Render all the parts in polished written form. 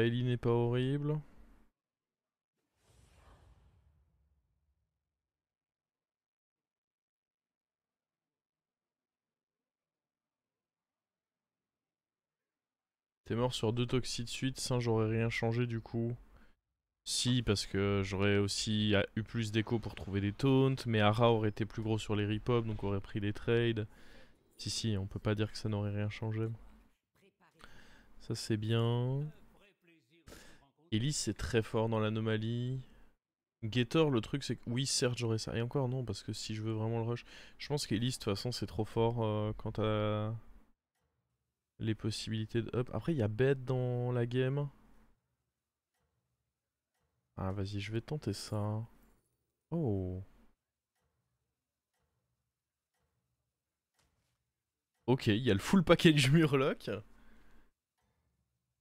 Ellie n'est pas horrible. T'es mort sur 2 toxis de suite, ça j'aurais rien changé du coup. Si, parce que j'aurais aussi eu plus d'écho pour trouver des taunts, mais Ara aurait été plus gros sur les repop, donc aurait pris des trades. Si, on peut pas dire que ça n'aurait rien changé. Ça c'est bien. Elise c'est très fort dans l'anomalie. Gator, le truc c'est que oui, certes j'aurais ça. Et encore non, parce que si je veux vraiment le rush, je pense qu'Elise de toute façon c'est trop fort quant à les possibilités de up. Après il y a Bed dans la game. Ah vas-y, je vais tenter ça. Oh. Ok, il y a le full package Murloc.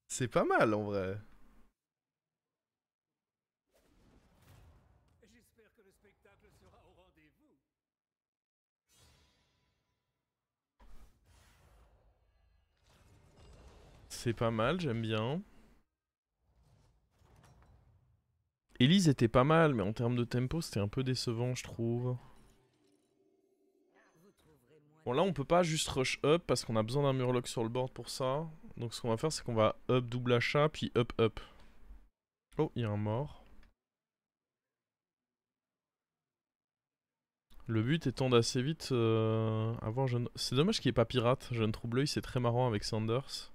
C'est pas mal en vrai. C'est pas mal, j'aime bien. Elise était pas mal, mais en termes de tempo, c'était un peu décevant, je trouve. Bon, là, on peut pas juste rush up parce qu'on a besoin d'un Murloc sur le board pour ça. Donc, ce qu'on va faire, c'est qu'on va up double achat, puis up up. Oh, il y a un mort. Le but étant d'assez vite avoir jeune. C'est dommage qu'il n'y ait pas pirate. Jeune Troubleuil, c'est très marrant avec Sanders.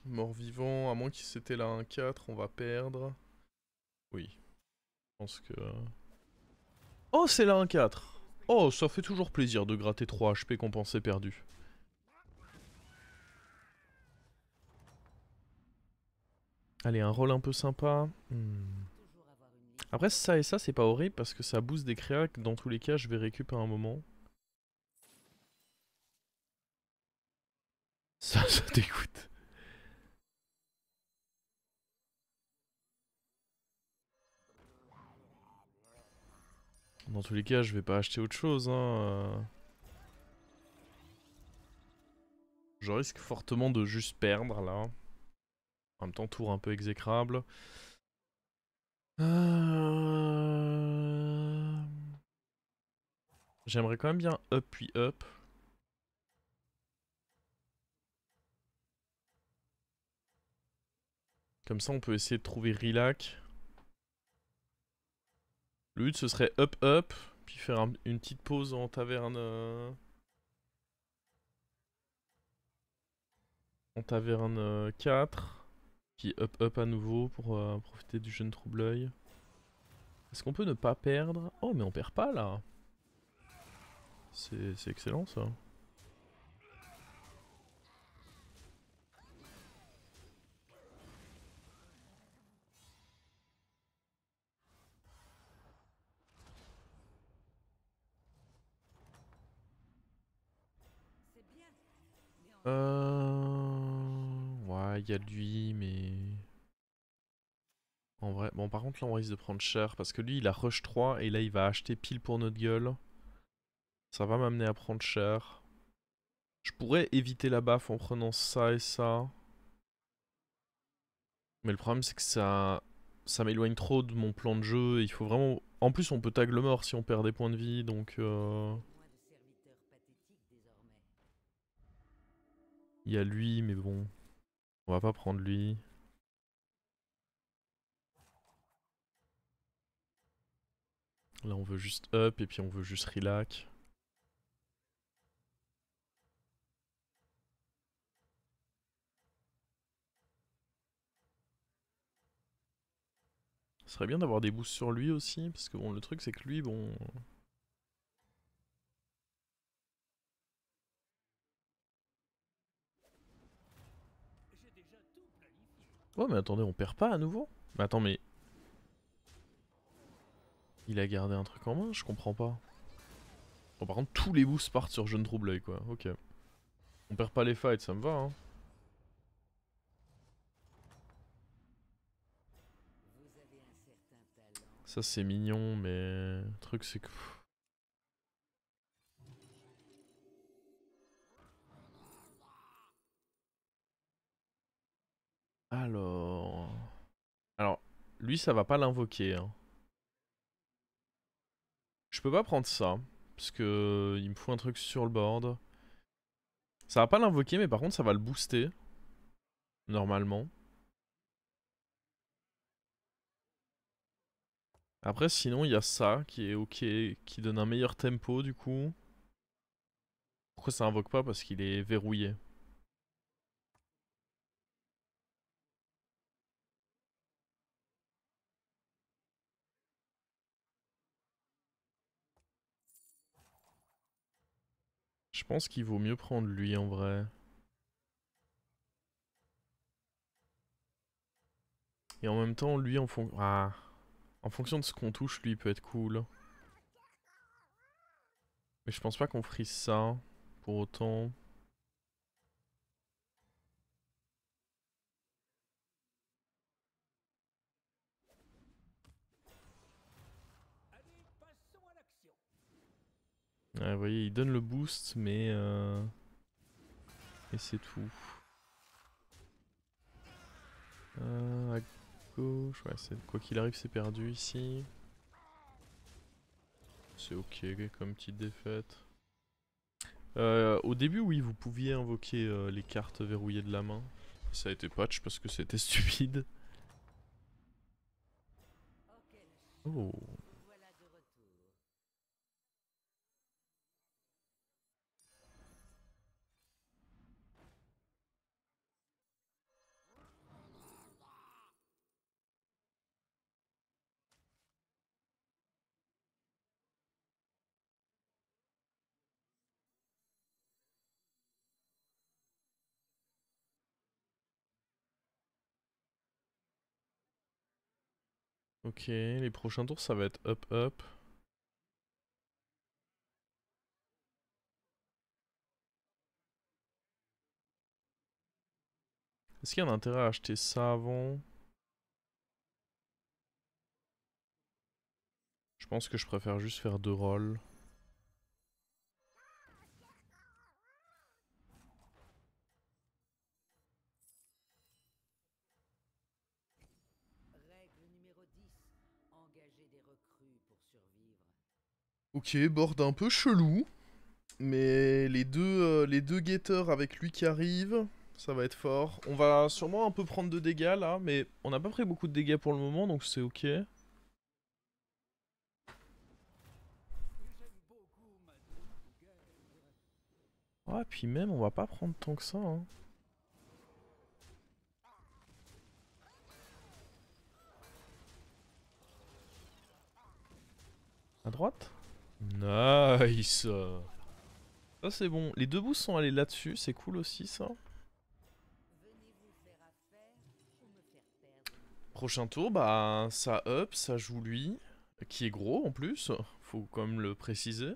Mort vivant, à moins qu'il s'était là un 4, on va perdre. Oui, je pense que. Oh, c'est là un 4. Oh, ça fait toujours plaisir de gratter 3 HP compensés perdus. Allez, un rôle un peu sympa. Après, ça et ça, c'est pas horrible parce que ça booste des créas que dans tous les cas, je vais récupérer un moment. Ça dégoûte. Dans tous les cas, je vais pas acheter autre chose. Hein. Je risque fortement de juste perdre là. En même temps, tour un peu exécrable. J'aimerais quand même bien up puis up. Comme ça, on peut essayer de trouver Relac. Le but, ce serait up up, puis faire une petite pause en taverne. En taverne 4. Puis up up à nouveau pour profiter du jeune trouble-œil. Est-ce qu'on peut ne pas perdre? Oh, mais on perd pas là. C'est excellent ça. Ouais, il y a lui, mais. En vrai. Bon, par contre, là, on risque de prendre cher parce que lui, il a rush 3 et là, il va acheter pile pour notre gueule. Ça va m'amener à prendre cher. Je pourrais éviter la baffe en prenant ça et ça. Mais le problème, c'est que ça m'éloigne trop de mon plan de jeu. Il faut vraiment. En plus, on peut tag le mort si on perd des points de vie, donc. Il y a lui, mais bon. On va pas prendre lui. Là, on veut juste up et puis on veut juste relax. Ce serait bien d'avoir des boosts sur lui aussi, parce que bon, le truc c'est que lui, bon. Oh, mais attendez, on perd pas à nouveau? Mais attends, mais. Il a gardé un truc en main, je comprends pas. Bon, par contre, tous les boosts partent sur Jeune Troubleuil, quoi. Ok. On perd pas les fights, ça me va, hein. Ça c'est mignon, mais le truc c'est que... Alors... Alors, lui ça va pas l'invoquer. Hein. Je peux pas prendre ça, parce que il me faut un truc sur le board. Ça va pas l'invoquer, mais par contre ça va le booster. Normalement. Après sinon il y a ça qui est ok, qui donne un meilleur tempo du coup. Pourquoi ça invoque pas? Parce qu'il est verrouillé. Je pense qu'il vaut mieux prendre lui en vrai. Et en même temps, lui, en fonction de ce qu'on touche, lui, il peut être cool. Mais je pense pas qu'on frise ça, pour autant. Ouais, vous voyez, il donne le boost, mais... Et c'est tout. À gauche, ouais, quoi qu'il arrive, c'est perdu ici. C'est ok comme petite défaite. Au début, oui, vous pouviez invoquer les cartes verrouillées de la main. Ça a été patch parce que c'était stupide. Oh. Ok, les prochains tours, ça va être up. Est-ce qu'il y a un intérêt à acheter ça avant? Je pense que je préfère juste faire 2 rolls. Ok, board un peu chelou. Mais les deux guetteurs avec lui qui arrivent, ça va être fort. On va sûrement un peu prendre de dégâts là, mais on n'a pas pris beaucoup de dégâts pour le moment, donc c'est ok. Ouais, puis même, on va pas prendre tant que ça. Hein. À droite? Nice. Ça c'est bon. Les deux boosts sont allés là-dessus, c'est cool aussi ça. Prochain tour, bah ça up, ça joue lui, qui est gros en plus, faut quand même le préciser.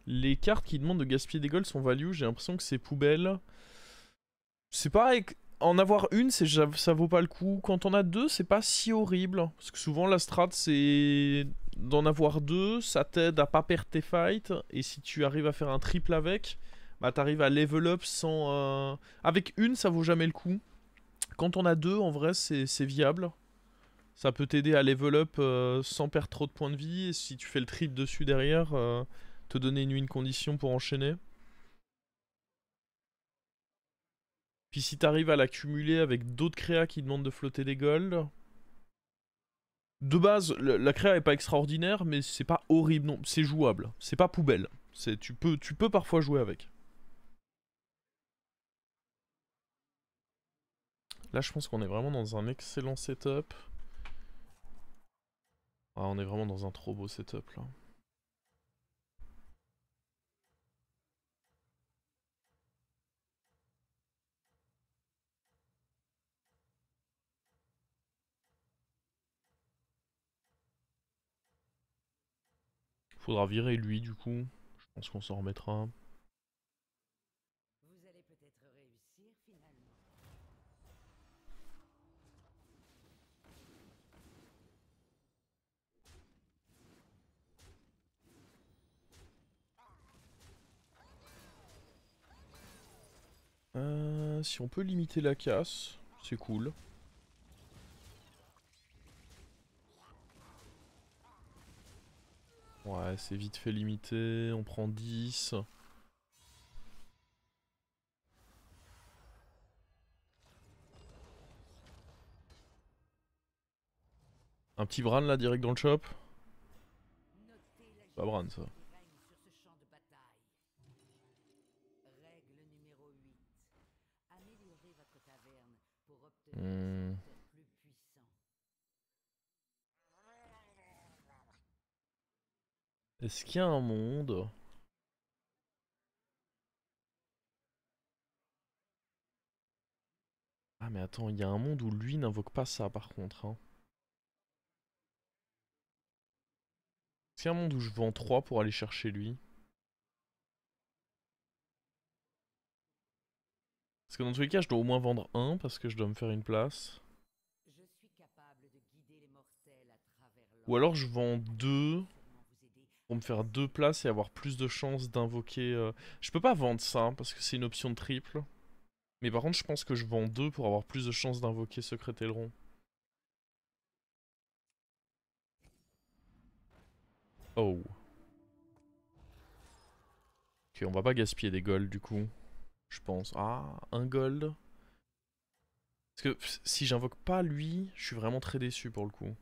Les cartes qui demandent de gaspiller des golds sont value, j'ai l'impression que c'est poubelle. C'est pareil, en avoir une, ça vaut pas le coup. Quand on a deux, c'est pas si horrible. Parce que souvent, la strat, c'est d'en avoir deux, ça t'aide à pas perdre tes fights. Et si tu arrives à faire un triple avec, bah t'arrives à level up sans... Avec une, ça vaut jamais le coup. Quand on a deux, en vrai, c'est viable. Ça peut t'aider à level up sans perdre trop de points de vie. Et si tu fais le triple dessus derrière, te donner une condition pour enchaîner. Puis si t'arrives à l'accumuler avec d'autres créas qui demandent de flotter des golds. De base, la créa est pas extraordinaire, mais c'est pas horrible, non, c'est jouable. C'est pas poubelle. Tu peux parfois jouer avec. Là, je pense qu'on est vraiment dans un excellent setup. Ah, on est vraiment dans un trop beau setup là. Faudra virer lui du coup. Je pense qu'on s'en remettra. Si on peut limiter la casse, c'est cool. Ouais, c'est vite fait limité, on prend 10. Un petit Bran là, direct dans le shop. Pas Bran ça. Hmm. Est-ce qu'il y a un monde? Ah mais attends, il y a un monde où lui n'invoque pas ça par contre. Hein. Est-ce qu'il y a un monde où je vends 3 pour aller chercher lui? Parce que dans tous les cas, je dois au moins vendre un parce que je dois me faire une place. Ou alors je vends 2 pour me faire 2 places et avoir plus de chances d'invoquer... Je peux pas vendre ça hein, parce que c'est une option de triple. Mais par contre, je pense que je vends 2 pour avoir plus de chances d'invoquer Secret Aileron. Oh. Ok, on va pas gaspiller des golds du coup. Je pense. Ah, un gold. Parce que si j'invoque pas lui, je suis vraiment très déçu pour le coup.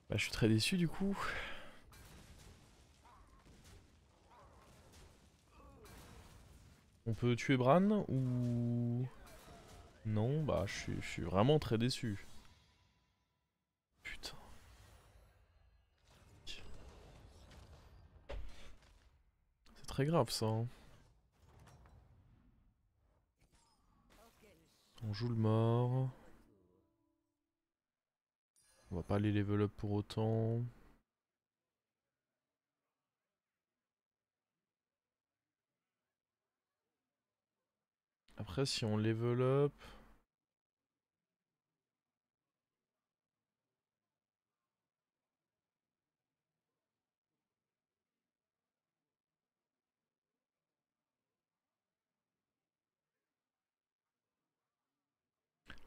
Bah, je suis très déçu du coup. On peut tuer Bran ou... Non, bah je suis vraiment très déçu. Putain. C'est très grave ça. Hein. On joue le mort. On va pas aller level up pour autant. Après si on level up...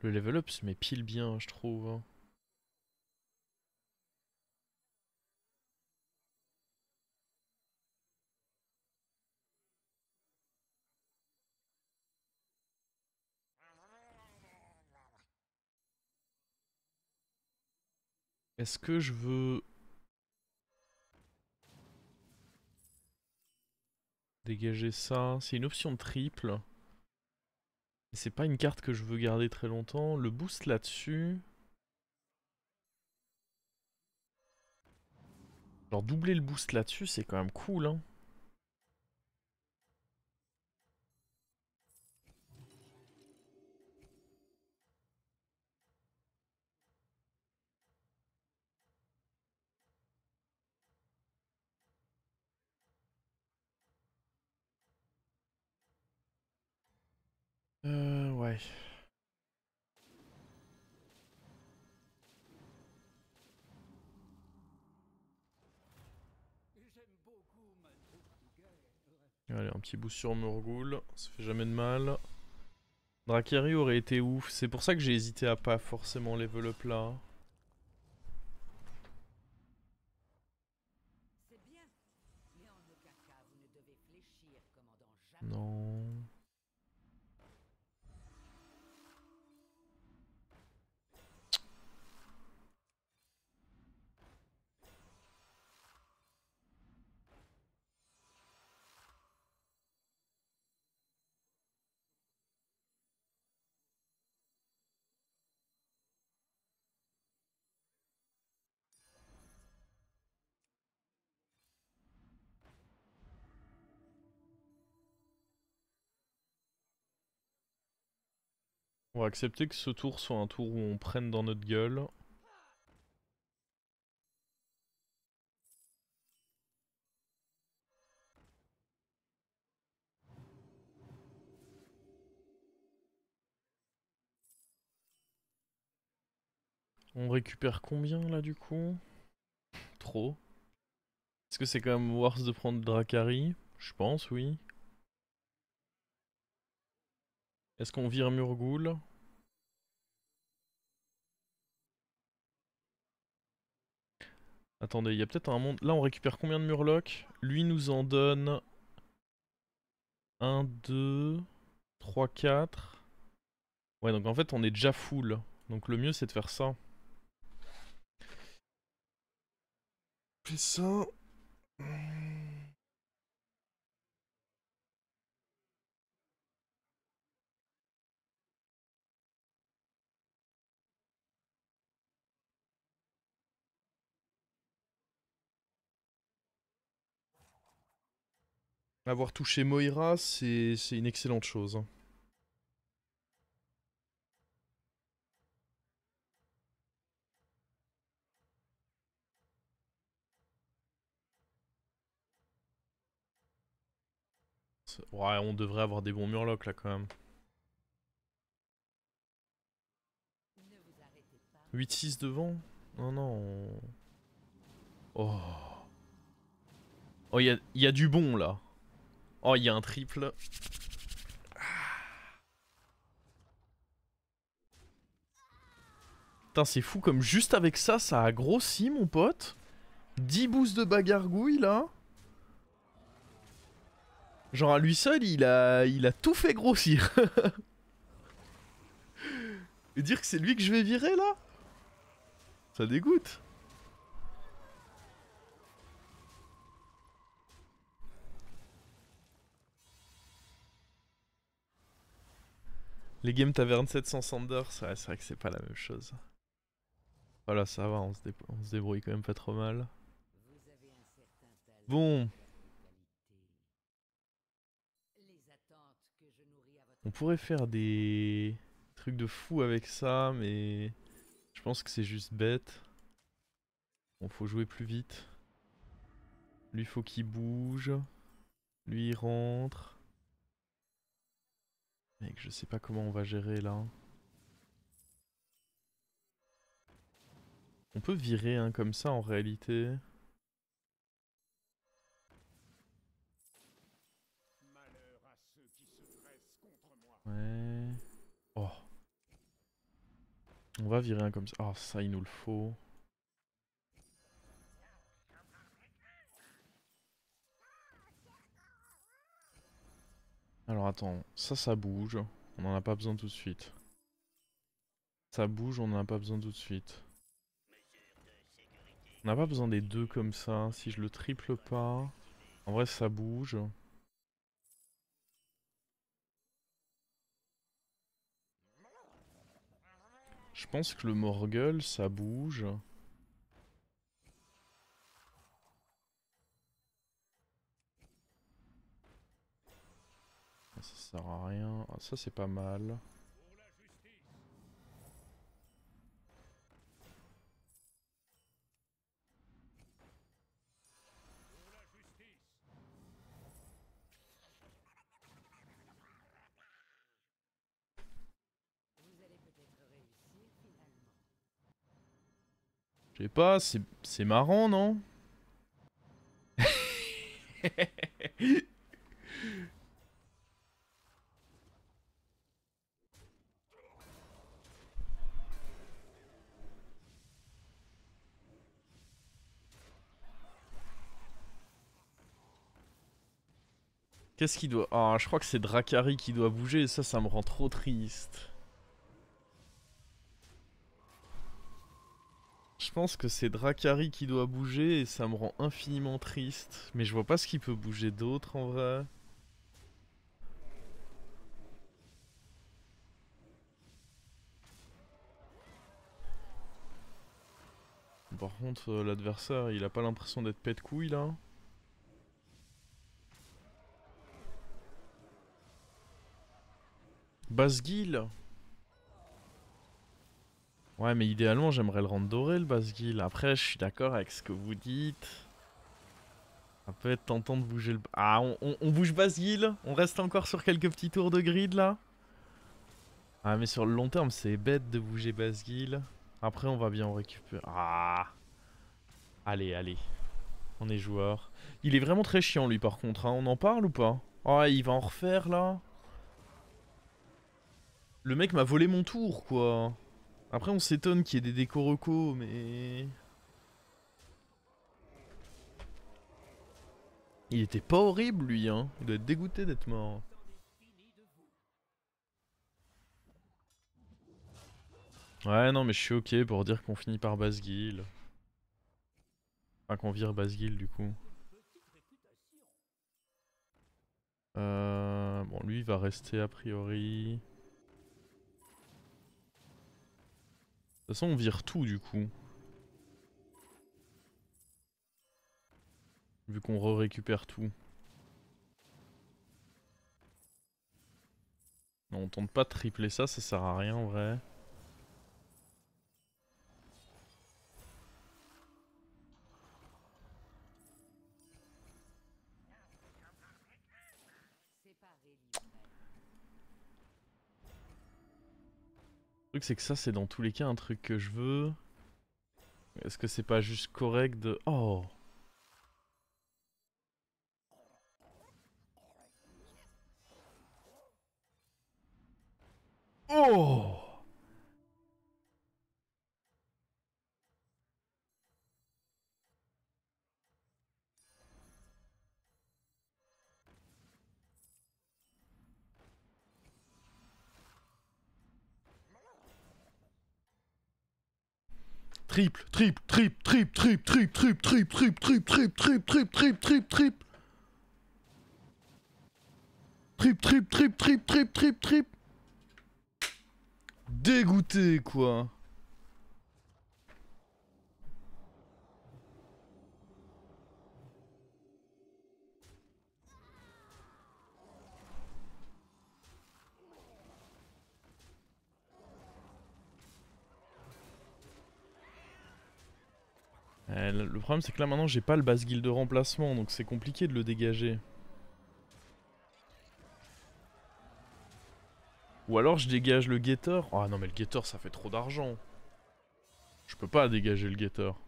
Le level up se met pile bien je trouve. Hein. Est-ce que je veux... dégager ça? C'est une option de triple. C'est pas une carte que je veux garder très longtemps. Le boost là-dessus... Genre doubler le boost là-dessus, c'est quand même cool, hein. Ouais. Allez, un petit boost sur Murghul, ça fait jamais de mal. Dracari aurait été ouf, c'est pour ça que j'ai hésité à pas forcément level up là. Non. On va accepter que ce tour soit un tour où on prenne dans notre gueule. On récupère combien là du coup? Trop. Est-ce que c'est quand même worth de prendre Dracari? Je pense, oui. Est-ce qu'on vire Murgoul? Attendez, il y a peut-être un monde... Là, on récupère combien de Murlocs? Lui nous en donne... 1, 2, 3, 4... Ouais, donc en fait, on est déjà full. Donc le mieux, c'est de faire ça. Fais ça... Avoir touché Moira, c'est une excellente chose. Ouais, on devrait avoir des bons Murlocs là quand même. 8-6 devant? Non, non. Oh. Oh, il y a du bon là. Oh, il y a un triple. Putain, c'est fou comme juste avec ça, ça a grossi mon pote. 10 boosts de bagargouille là. Genre à lui seul, il a tout fait grossir. Et dire que c'est lui que je vais virer là? Ça dégoûte. Les games taverne 700 Sanders, ouais, c'est vrai que c'est pas la même chose. Voilà, ça va, on se débrouille quand même pas trop mal. Bon. On pourrait faire des trucs de fou avec ça, mais je pense que c'est juste bête. Bon, faut jouer plus vite. Lui, faut qu'il bouge. Lui, il rentre. Mec, je sais pas comment on va gérer là. On peut virer un comme ça en réalité. Ouais. Oh. On va virer un comme ça. Oh, ça, il nous le faut. Alors attends, ça bouge. On en a pas besoin tout de suite. Ça bouge, on en a pas besoin tout de suite. On n'a pas besoin des deux comme ça. Si je le triple pas... En vrai, ça bouge. Je pense que le Morgul, ça bouge. Ça sert à rien. Ah, ça, c'est pas mal. Je sais pas, c'est marrant, non? Qu'est-ce qui doit... Ah, je crois que c'est Dracari qui doit bouger et ça me rend trop triste. Je pense que c'est Dracari qui doit bouger et ça me rend infiniment triste. Mais je vois pas ce qui peut bouger d'autre en vrai. Par contre, l'adversaire, il a pas l'impression d'être pète couille là. Basgil. Ouais, mais idéalement, j'aimerais le rendre doré le Basgil. Après, je suis d'accord avec ce que vous dites. Ça peut être tentant de bouger le... Ah, on bouge Basgil. On reste encore sur quelques petits tours de grid là. Ah, mais sur le long terme, c'est bête de bouger Basgil. Après, on va bien en récupérer. Ah! Allez, allez. On est joueur. Il est vraiment très chiant, lui, par contre. Hein. On en parle ou pas? Oh, il va en refaire, là. Le mec m'a volé mon tour, quoi. Après, on s'étonne qu'il y ait des décos recos, mais... Il était pas horrible, lui, hein. Il doit être dégoûté d'être mort. Ouais, non, mais je suis ok pour dire qu'on finit par Basguil. Enfin, qu'on vire Basguil, du coup. Bon, lui, il va rester a priori. De toute façon, on vire tout, du coup. Vu qu'on re-récupère tout. Non, on tente pas de tripler ça, ça sert à rien en vrai. Le truc c'est que ça c'est dans tous les cas un truc que je veux. Est-ce que c'est pas juste correct de... Oh! Oh! Triple, triple, triple, triple, triple, triple, triple, triple, triple, triple, triple, triple, triple, triple, triple. Triple, triple, triple, triple, triple, triple, triple. Dégoûté quoi. Le problème c'est que là maintenant j'ai pas le Basguil de remplacement donc c'est compliqué de le dégager. Ou alors je dégage le guetteur. Ah non mais le guetteur ça fait trop d'argent. Je peux pas dégager le guetteur.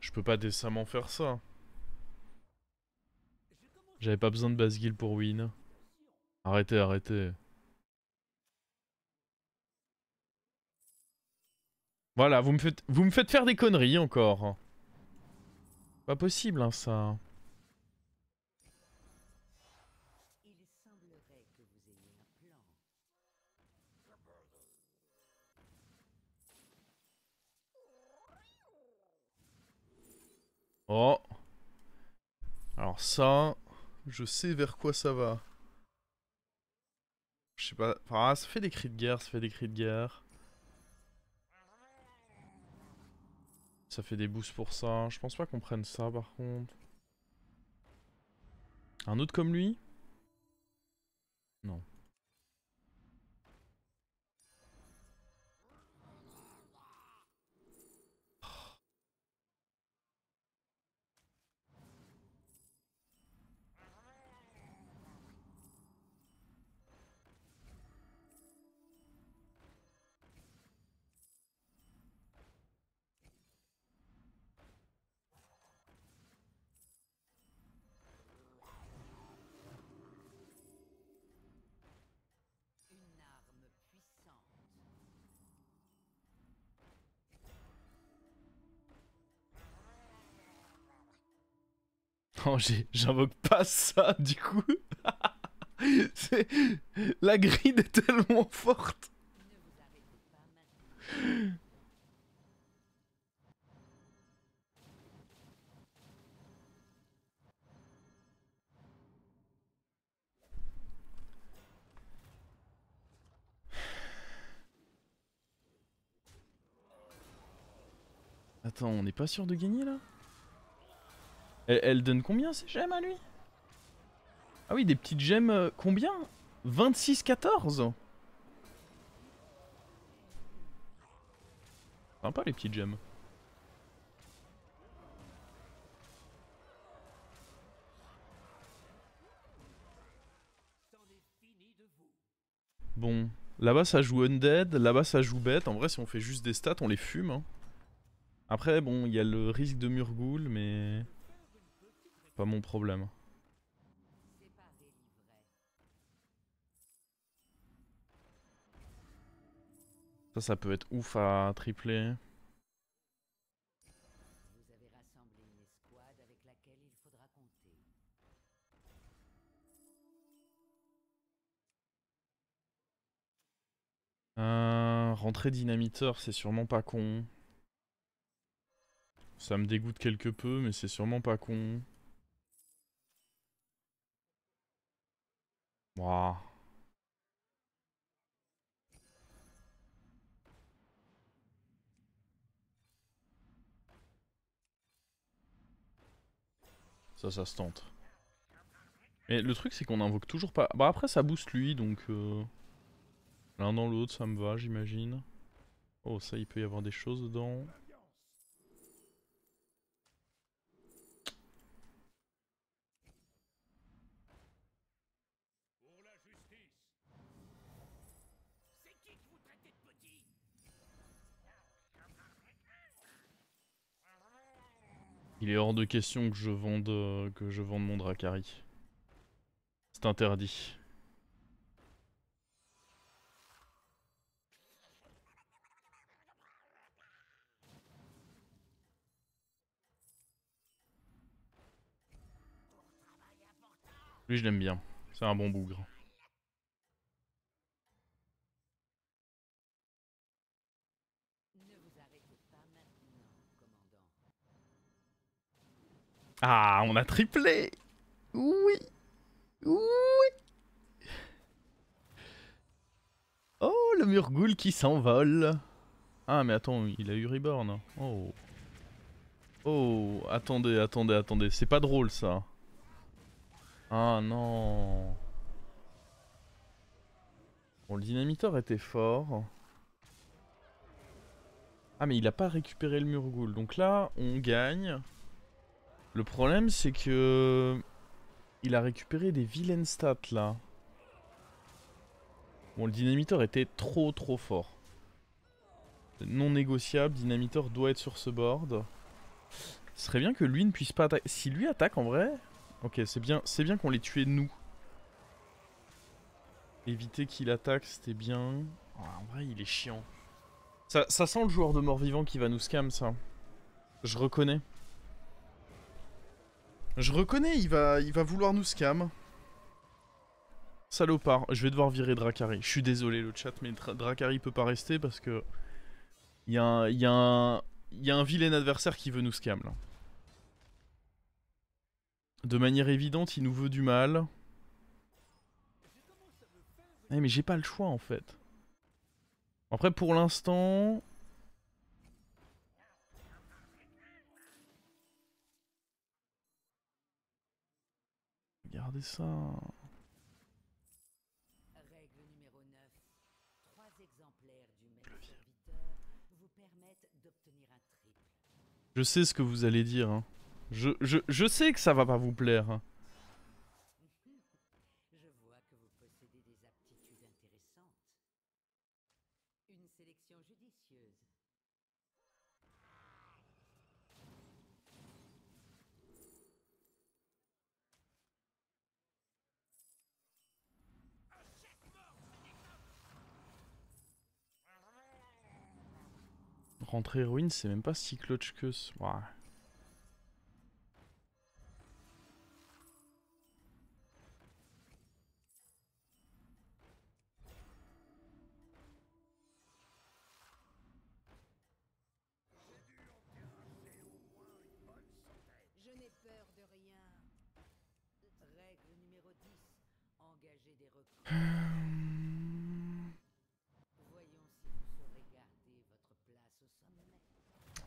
Je peux pas décemment faire ça. J'avais pas besoin de Basguil pour win. Arrêtez, arrêtez. Voilà, vous me faites faire des conneries encore. Pas possible hein ça. Oh. Alors ça, je sais vers quoi ça va. Je sais pas. Ah, ça fait des cris de guerre, ça fait des cris de guerre. Ça fait des boosts pour ça. Je pense pas qu'on prenne ça par contre. Un autre comme lui? Non. Oh, j'invoque pas ça du coup. La grid est tellement forte. Attends, on n'est pas sûr de gagner là? Elle donne combien ces gemmes à lui? Ah oui, des petites gemmes, combien? 26-14. Sympa les petites gemmes. Bon, Là-bas ça joue undead, là-bas ça joue bête. En vrai si on fait juste des stats on les fume. Hein. Après bon il y a le risque de Murgoul mais... Pas mon problème. Ça peut être ouf à tripler. Rentrer dynamiteur, c'est sûrement pas con. Ça me dégoûte quelque peu, mais c'est sûrement pas con. Wouah. Ça se tente. Mais le truc, c'est qu'on invoque toujours pas... Bah après, ça booste lui, donc... L'un dans l'autre, ça me va, j'imagine. Oh, ça, il peut y avoir des choses dedans. Il est hors de question que je vende mon Dracari. C'est interdit. Lui, je l'aime bien. C'est un bon bougre. Ah, on a triplé. Oui. Oui. Oh, le Murgoul qui s'envole. Ah, mais attends, il a eu Reborn. Oh. Oh, attendez. C'est pas drôle, ça. Ah, non. Bon, le dynamiteur était fort. Ah, mais il a pas récupéré le Murgoul. Donc là, on gagne. Le problème, c'est que... Il a récupéré des vilaines stats, là. Bon, le dynamiteur était trop fort. Non négociable, dynamiteur doit être sur ce board. Ce serait bien que lui ne puisse pas attaquer. Si lui attaque, en vrai... Ok, c'est bien qu'on les tué nous. Éviter qu'il attaque, c'était bien. Oh, en vrai, il est chiant. Ça sent le joueur de mort-vivant qui va nous scam, ça. Je reconnais. Je reconnais, il va vouloir nous scam. Salopard. Je vais devoir virer Dracari. Je suis désolé, le chat, mais Dracari peut pas rester parce que... Il y a un vilain adversaire qui veut nous scam, là. De manière évidente, il nous veut du mal. Eh, mais j'ai pas le choix, en fait. Après, pour l'instant... Regardez ça. Je sais ce que vous allez dire. Hein. Je sais que ça va pas vous plaire. Hein. Rentrer héroïne, c'est même pas si clutch que ce... Ouais.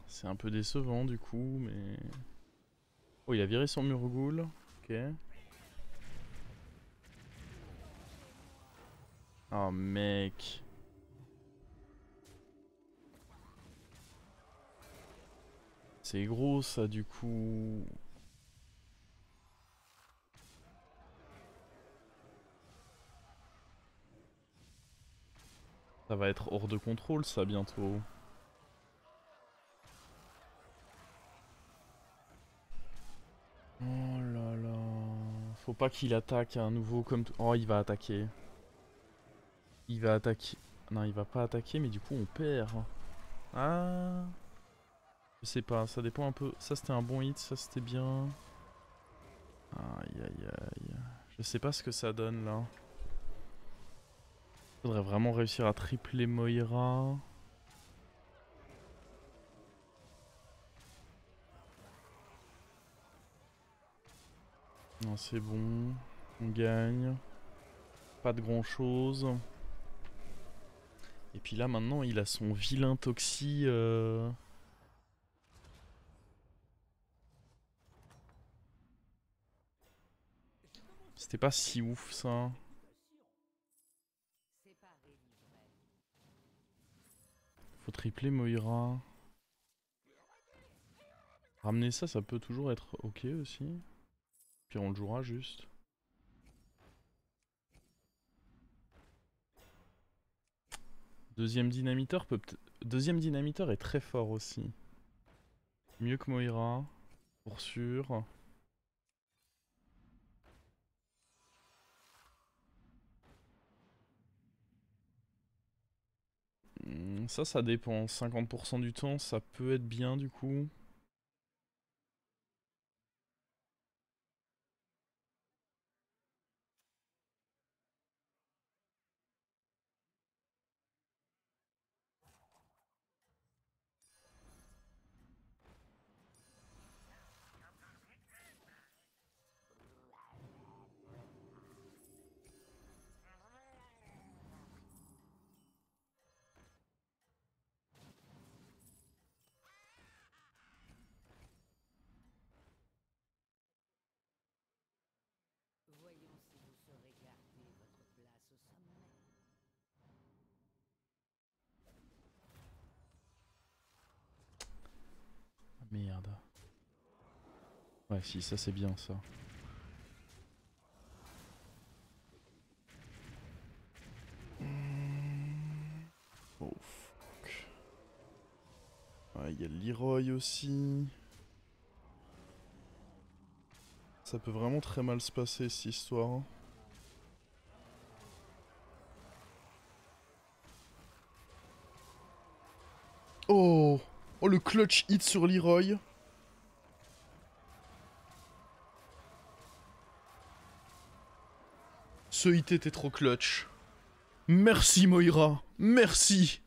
C'est un peu décevant du coup, mais... Oh, il a viré son Murgoul. Ok. Oh mec. C'est gros ça du coup. Ça va être hors de contrôle ça bientôt. Oh là là. Faut pas qu'il attaque à nouveau comme... Oh, il va attaquer. Il va attaquer. Non, il va pas attaquer, mais du coup on perd. Ah. Je sais pas, ça dépend un peu. Ça c'était un bon hit, ça c'était bien. Aïe aïe aïe. Je sais pas ce que ça donne là. Faudrait vraiment réussir à tripler Moira. Non, c'est bon. On gagne. Pas de grand chose. Et puis là maintenant il a son vilain Toxi. C'était pas si ouf ça. Faut tripler Moira. Ramener ça, ça peut toujours être ok aussi. Puis on le jouera juste. Deuxième dynamiteur Deuxième dynamiteur est très fort aussi. Mieux que Moira, pour sûr. Ça dépend. 50% du temps, ça peut être bien du coup. Merde. Ouais, si, ça c'est bien ça. Oh fuck. Ouais, il y a Leroy aussi. Ça peut vraiment très mal se passer cette histoire. Hein. Oh! Oh le clutch hit sur Leroy. Ce hit était trop clutch. Merci Moira, merci.